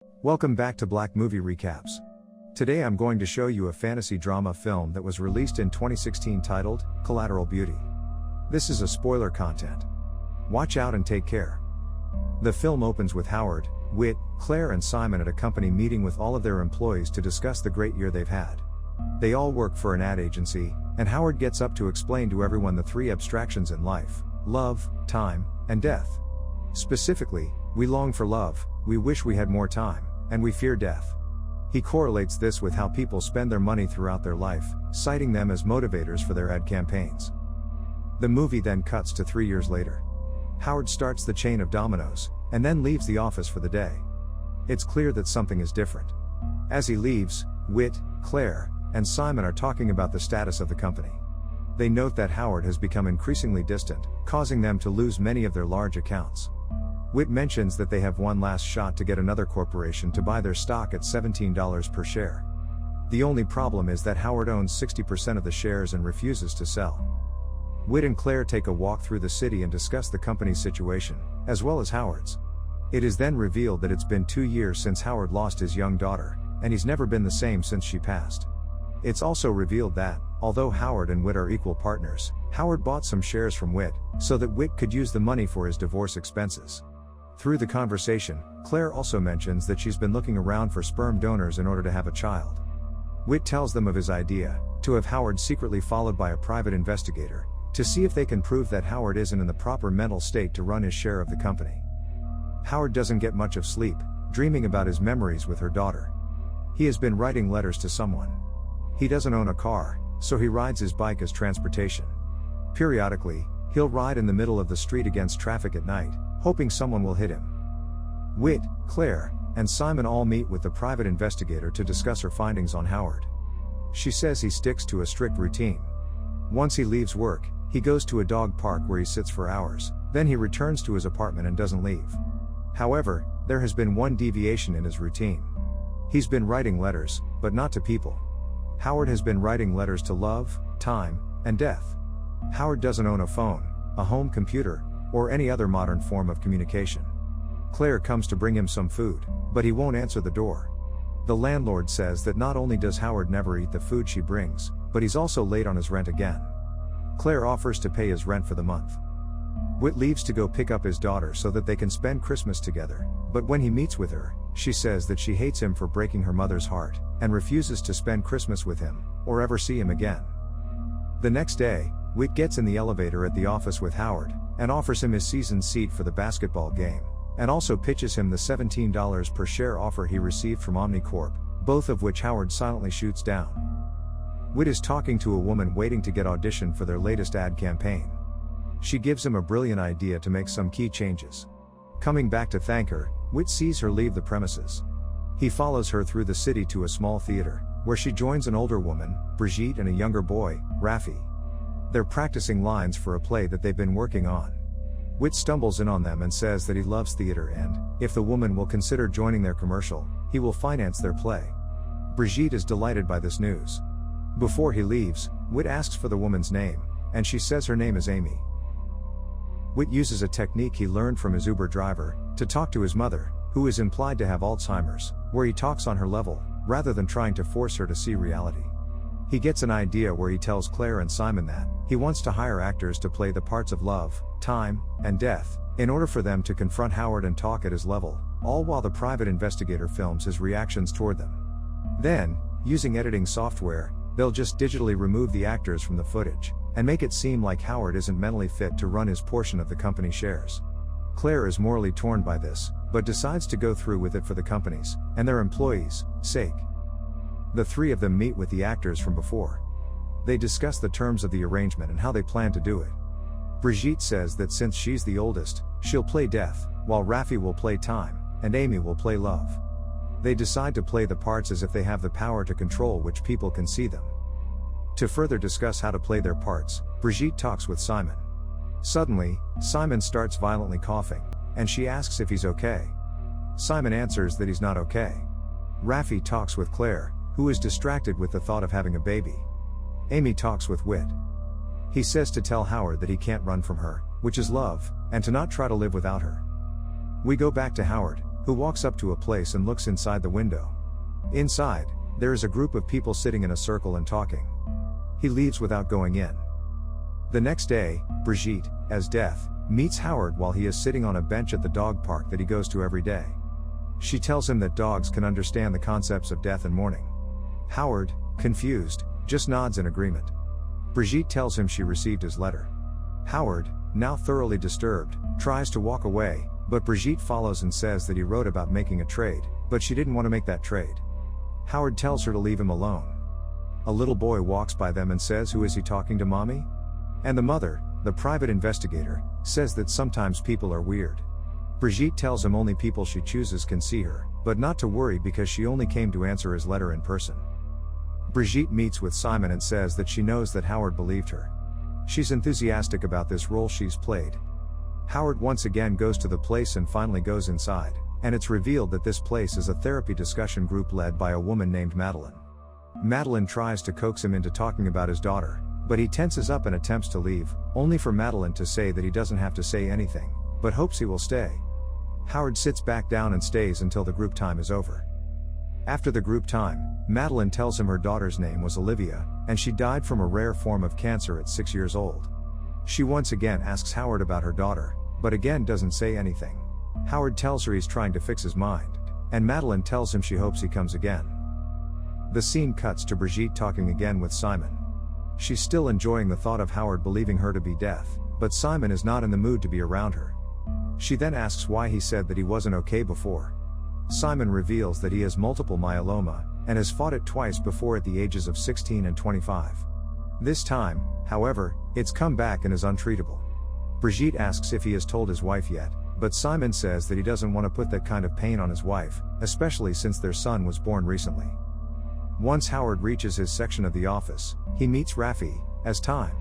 Welcome back to Black Movie Recaps. Today I'm going to show you a fantasy drama film that was released in 2016 titled Collateral Beauty. This is a spoiler content. Watch out and take care. The film opens with Howard, Whit, Claire and Simon at a company meeting with all of their employees to discuss the great year they've had. They all work for an ad agency, and Howard gets up to explain to everyone the three abstractions in life: love, time, and death. Specifically, we long for love, we wish we had more time, and we fear death. He correlates this with how people spend their money throughout their life, citing them as motivators for their ad campaigns. The movie then cuts to 3 years later. Howard starts the chain of dominoes, and then leaves the office for the day. It's clear that something is different. As he leaves, Whit, Claire, and Simon are talking about the status of the company. They note that Howard has become increasingly distant, causing them to lose many of their large accounts. Whit mentions that they have one last shot to get another corporation to buy their stock at $17 per share. The only problem is that Howard owns 60% of the shares and refuses to sell. Whit and Claire take a walk through the city and discuss the company's situation, as well as Howard's. It is then revealed that it's been 2 years since Howard lost his young daughter, and he's never been the same since she passed. It's also revealed that, although Howard and Whit are equal partners, Howard bought some shares from Whit, so that Whit could use the money for his divorce expenses. Through the conversation, Claire also mentions that she's been looking around for sperm donors in order to have a child. Whit tells them of his idea, to have Howard secretly followed by a private investigator, to see if they can prove that Howard isn't in the proper mental state to run his share of the company. Howard doesn't get much of sleep, dreaming about his memories with her daughter. He has been writing letters to someone. He doesn't own a car, so he rides his bike as transportation. Periodically, he'll ride in the middle of the street against traffic at night, hoping someone will hit him. Whit, Claire, and Simon all meet with the private investigator to discuss her findings on Howard. She says he sticks to a strict routine. Once he leaves work, he goes to a dog park where he sits for hours, then he returns to his apartment and doesn't leave. However, there has been one deviation in his routine. He's been writing letters, but not to people. Howard has been writing letters to love, time, and death. Howard doesn't own a phone, a home computer, or any other modern form of communication. Claire comes to bring him some food, but he won't answer the door. The landlord says that not only does Howard never eat the food she brings, but he's also late on his rent again. Claire offers to pay his rent for the month. Whit leaves to go pick up his daughter so that they can spend Christmas together, but when he meets with her, she says that she hates him for breaking her mother's heart, and refuses to spend Christmas with him, or ever see him again. The next day, Whit gets in the elevator at the office with Howard, and offers him his season seat for the basketball game, and also pitches him the $17 per share offer he received from Omnicorp, both of which Howard silently shoots down. Whit is talking to a woman waiting to get auditioned for their latest ad campaign. She gives him a brilliant idea to make some key changes. Coming back to thank her, Whit sees her leave the premises. He follows her through the city to a small theater, where she joins an older woman, Brigitte, and a younger boy, Rafi. They're practicing lines for a play that they've been working on. Whit stumbles in on them and says that he loves theater and, if the woman will consider joining their commercial, he will finance their play. Brigitte is delighted by this news. Before he leaves, Whit asks for the woman's name, and she says her name is Amy. Whit uses a technique he learned from his Uber driver, to talk to his mother, who is implied to have Alzheimer's, where he talks on her level, rather than trying to force her to see reality. He gets an idea where he tells Claire and Simon that he wants to hire actors to play the parts of love, time, and death, in order for them to confront Howard and talk at his level, all while the private investigator films his reactions toward them. Then, using editing software, they'll just digitally remove the actors from the footage, and make it seem like Howard isn't mentally fit to run his portion of the company shares. Claire is morally torn by this, but decides to go through with it for the company's, and their employees' sake. The three of them meet with the actors from before. They discuss the terms of the arrangement and how they plan to do it. Brigitte says that since she's the oldest, she'll play death, while Rafi will play time, and Amy will play love. They decide to play the parts as if they have the power to control which people can see them. To further discuss how to play their parts, Brigitte talks with Simon. Suddenly, Simon starts violently coughing, and she asks if he's okay. Simon answers that he's not okay. Rafi talks with Claire, who is distracted with the thought of having a baby. Amy talks with Whit. He says to tell Howard that he can't run from her, which is love, and to not try to live without her. We go back to Howard, who walks up to a place and looks inside the window. Inside, there is a group of people sitting in a circle and talking. He leaves without going in. The next day, Brigitte, as Death, meets Howard while he is sitting on a bench at the dog park that he goes to every day. She tells him that dogs can understand the concepts of death and mourning. Howard, confused, just nods in agreement. Brigitte tells him she received his letter. Howard, now thoroughly disturbed, tries to walk away, but Brigitte follows and says that he wrote about making a trade, but she didn't want to make that trade. Howard tells her to leave him alone. A little boy walks by them and says, "Who is he talking to, mommy?" And the mother, the private investigator, says that sometimes people are weird. Brigitte tells him only people she chooses can see her, but not to worry because she only came to answer his letter in person. Brigitte meets with Simon and says that she knows that Howard believed her. She's enthusiastic about this role she's played. Howard once again goes to the place and finally goes inside, and it's revealed that this place is a therapy discussion group led by a woman named Madeline. Madeline tries to coax him into talking about his daughter, but he tenses up and attempts to leave, only for Madeline to say that he doesn't have to say anything, but hopes he will stay. Howard sits back down and stays until the group time is over. After the group time, Madeline tells him her daughter's name was Olivia, and she died from a rare form of cancer at 6 years old. She once again asks Howard about her daughter, but again doesn't say anything. Howard tells her he's trying to fix his mind, and Madeline tells him she hopes he comes again. The scene cuts to Brigitte talking again with Simon. She's still enjoying the thought of Howard believing her to be Death, but Simon is not in the mood to be around her. She then asks why he said that he wasn't okay before. Simon reveals that he has multiple myeloma, and has fought it twice before at the ages of 16 and 25. This time, however, it's come back and is untreatable. Brigitte asks if he has told his wife yet, but Simon says that he doesn't want to put that kind of pain on his wife, especially since their son was born recently. Once Howard reaches his section of the office, he meets Rafi, as Time.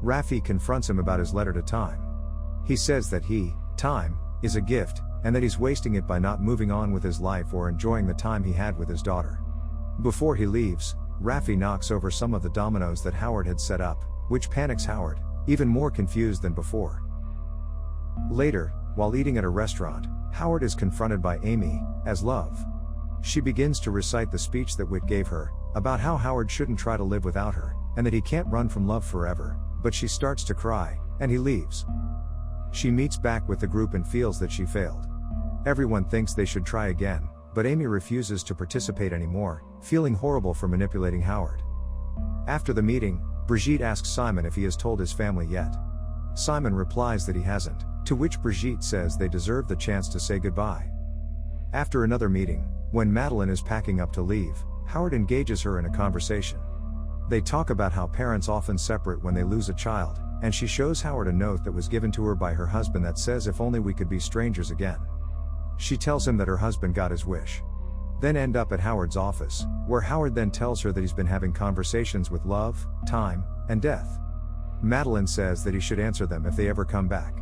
Rafi confronts him about his letter to Time. He says that he, Time, is a gift, and that he's wasting it by not moving on with his life or enjoying the time he had with his daughter. Before he leaves, Rafi knocks over some of the dominoes that Howard had set up, which panics Howard, even more confused than before. Later, while eating at a restaurant, Howard is confronted by Amy, as Love. She begins to recite the speech that Whit gave her, about how Howard shouldn't try to live without her, and that he can't run from love forever, but she starts to cry, and he leaves. She meets back with the group and feels that she failed. Everyone thinks they should try again, but Amy refuses to participate anymore, feeling horrible for manipulating Howard. After the meeting, Brigitte asks Simon if he has told his family yet. Simon replies that he hasn't, to which Brigitte says they deserve the chance to say goodbye. After another meeting, when Madeline is packing up to leave, Howard engages her in a conversation. They talk about how parents often separate when they lose a child, and she shows Howard a note that was given to her by her husband that says if only we could be strangers again. She tells him that her husband got his wish. Then end up at Howard's office, where Howard then tells her that he's been having conversations with Love, Time, and Death. Madeline says that he should answer them if they ever come back.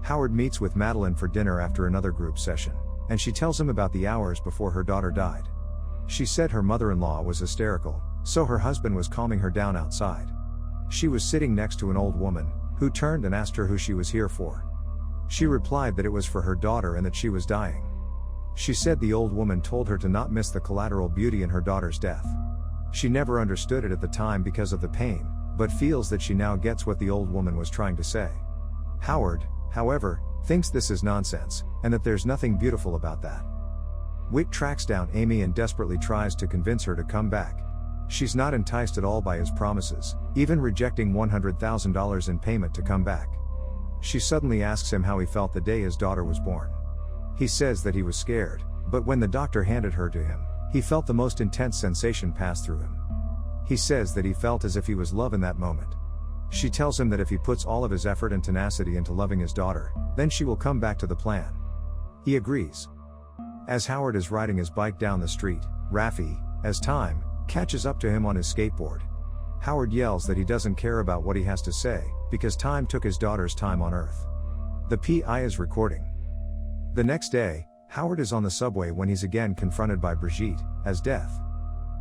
Howard meets with Madeline for dinner after another group session, and she tells him about the hours before her daughter died. She said her mother-in-law was hysterical, so her husband was calming her down outside. She was sitting next to an old woman, who turned and asked her who she was here for. She replied that it was for her daughter and that she was dying. She said the old woman told her to not miss the collateral beauty in her daughter's death. She never understood it at the time because of the pain, but feels that she now gets what the old woman was trying to say. Howard, however, thinks this is nonsense, and that there's nothing beautiful about that. Whit tracks down Amy and desperately tries to convince her to come back. She's not enticed at all by his promises, even rejecting $100,000 in payment to come back. She suddenly asks him how he felt the day his daughter was born. He says that he was scared, but when the doctor handed her to him, he felt the most intense sensation pass through him. He says that he felt as if he was love in that moment. She tells him that if he puts all of his effort and tenacity into loving his daughter, then she will come back to the plan. He agrees. As Howard is riding his bike down the street, Rafi, as Time, catches up to him on his skateboard. Howard yells that he doesn't care about what he has to say, because Time took his daughter's time on Earth. The PI is recording. The next day, Howard is on the subway when he's again confronted by Brigitte, as Death.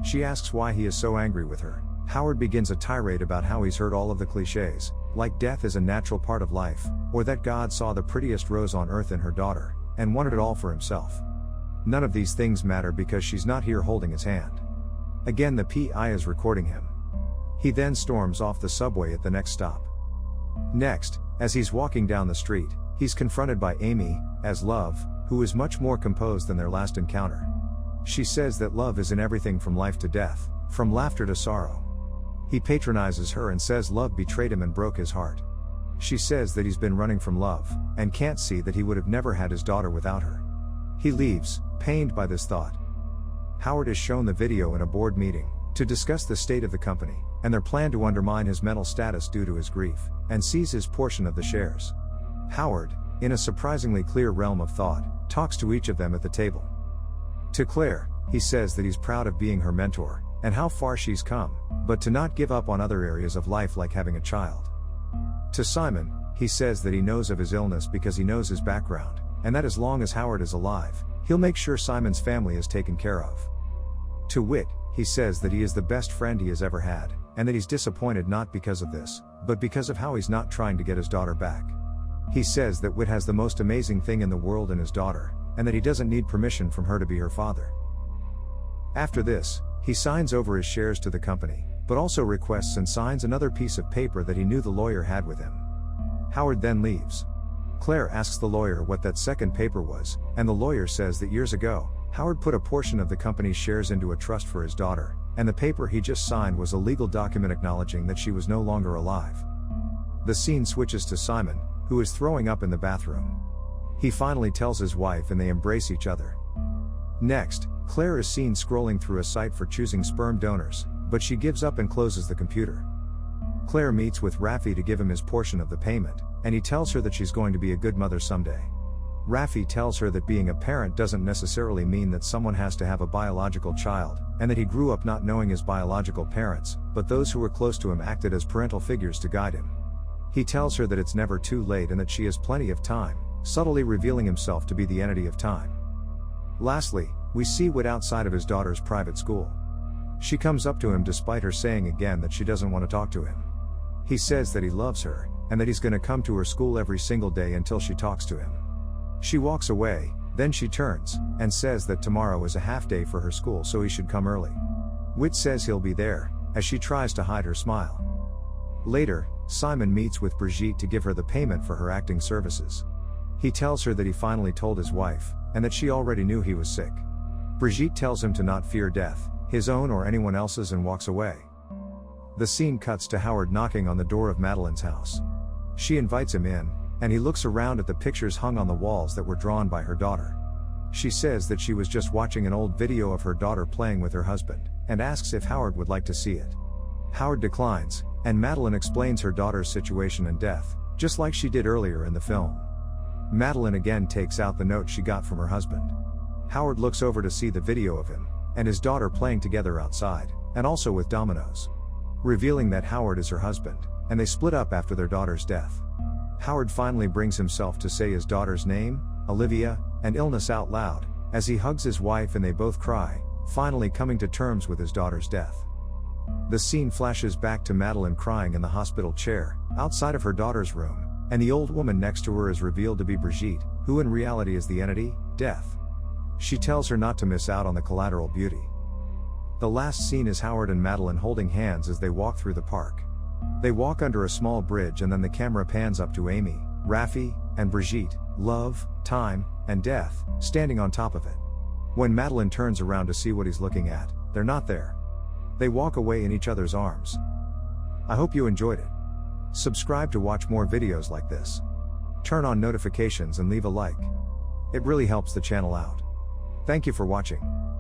She asks why he is so angry with her. Howard begins a tirade about how he's heard all of the cliches, like death is a natural part of life, or that God saw the prettiest rose on earth in her daughter, and wanted it all for himself. None of these things matter because she's not here holding his hand. Again, the PI is recording him. He then storms off the subway at the next stop. Next, as he's walking down the street, he's confronted by Amy, as Love, who is much more composed than their last encounter. She says that love is in everything from life to death, from laughter to sorrow. He patronizes her and says love betrayed him and broke his heart. She says that he's been running from love, and can't see that he would have never had his daughter without her. He leaves, pained by this thought. Howard is shown the video in a board meeting, to discuss the state of the company, and their plan to undermine his mental status due to his grief, and seize his portion of the shares. Howard, in a surprisingly clear realm of thought, talks to each of them at the table. To Claire, he says that he's proud of being her mentor, and how far she's come, but to not give up on other areas of life like having a child. To Simon, he says that he knows of his illness because he knows his background, and that as long as Howard is alive, he'll make sure Simon's family is taken care of. To Whit, he says that he is the best friend he has ever had, and that he's disappointed not because of this, but because of how he's not trying to get his daughter back. He says that Whit has the most amazing thing in the world in his daughter, and that he doesn't need permission from her to be her father. After this, he signs over his shares to the company, but also requests and signs another piece of paper that he knew the lawyer had with him. Howard then leaves. Claire asks the lawyer what that second paper was, and the lawyer says that years ago, Howard put a portion of the company's shares into a trust for his daughter, and the paper he just signed was a legal document acknowledging that she was no longer alive. The scene switches to Simon, who is throwing up in the bathroom. He finally tells his wife and they embrace each other. Next, Claire is seen scrolling through a site for choosing sperm donors, but she gives up and closes the computer. Claire meets with Raffi to give him his portion of the payment, and he tells her that she's going to be a good mother someday. Raffi tells her that being a parent doesn't necessarily mean that someone has to have a biological child, and that he grew up not knowing his biological parents, but those who were close to him acted as parental figures to guide him. He tells her that it's never too late and that she has plenty of time, subtly revealing himself to be the entity of time. Lastly, we see Whit outside of his daughter's private school. She comes up to him despite her saying again that she doesn't want to talk to him. He says that he loves her, and that he's going to come to her school every single day until she talks to him. She walks away, then she turns, and says that tomorrow is a half day for her school so he should come early. Whit says he'll be there, as she tries to hide her smile. Later, Simon meets with Brigitte to give her the payment for her acting services. He tells her that he finally told his wife, and that she already knew he was sick. Brigitte tells him to not fear death, his own or anyone else's, and walks away. The scene cuts to Howard knocking on the door of Madeline's house. She invites him in, and he looks around at the pictures hung on the walls that were drawn by her daughter. She says that she was just watching an old video of her daughter playing with her husband, and asks if Howard would like to see it. Howard declines, and Madeline explains her daughter's situation and death, just like she did earlier in the film. Madeline again takes out the note she got from her husband. Howard looks over to see the video of him and his daughter playing together outside, and also with dominoes, revealing that Howard is her husband, and they split up after their daughter's death. Howard finally brings himself to say his daughter's name, Olivia, and illness out loud, as he hugs his wife and they both cry, finally coming to terms with his daughter's death. The scene flashes back to Madeline crying in the hospital chair, outside of her daughter's room, and the old woman next to her is revealed to be Brigitte, who in reality is the entity, Death. She tells her not to miss out on the collateral beauty. The last scene is Howard and Madeline holding hands as they walk through the park. They walk under a small bridge and then the camera pans up to Amy, Raffi, and Brigitte, Love, Time, and Death, standing on top of it. When Madeline turns around to see what he's looking at, they're not there. They walk away in each other's arms. I hope you enjoyed it. Subscribe to watch more videos like this. Turn on notifications and leave a like. It really helps the channel out. Thank you for watching.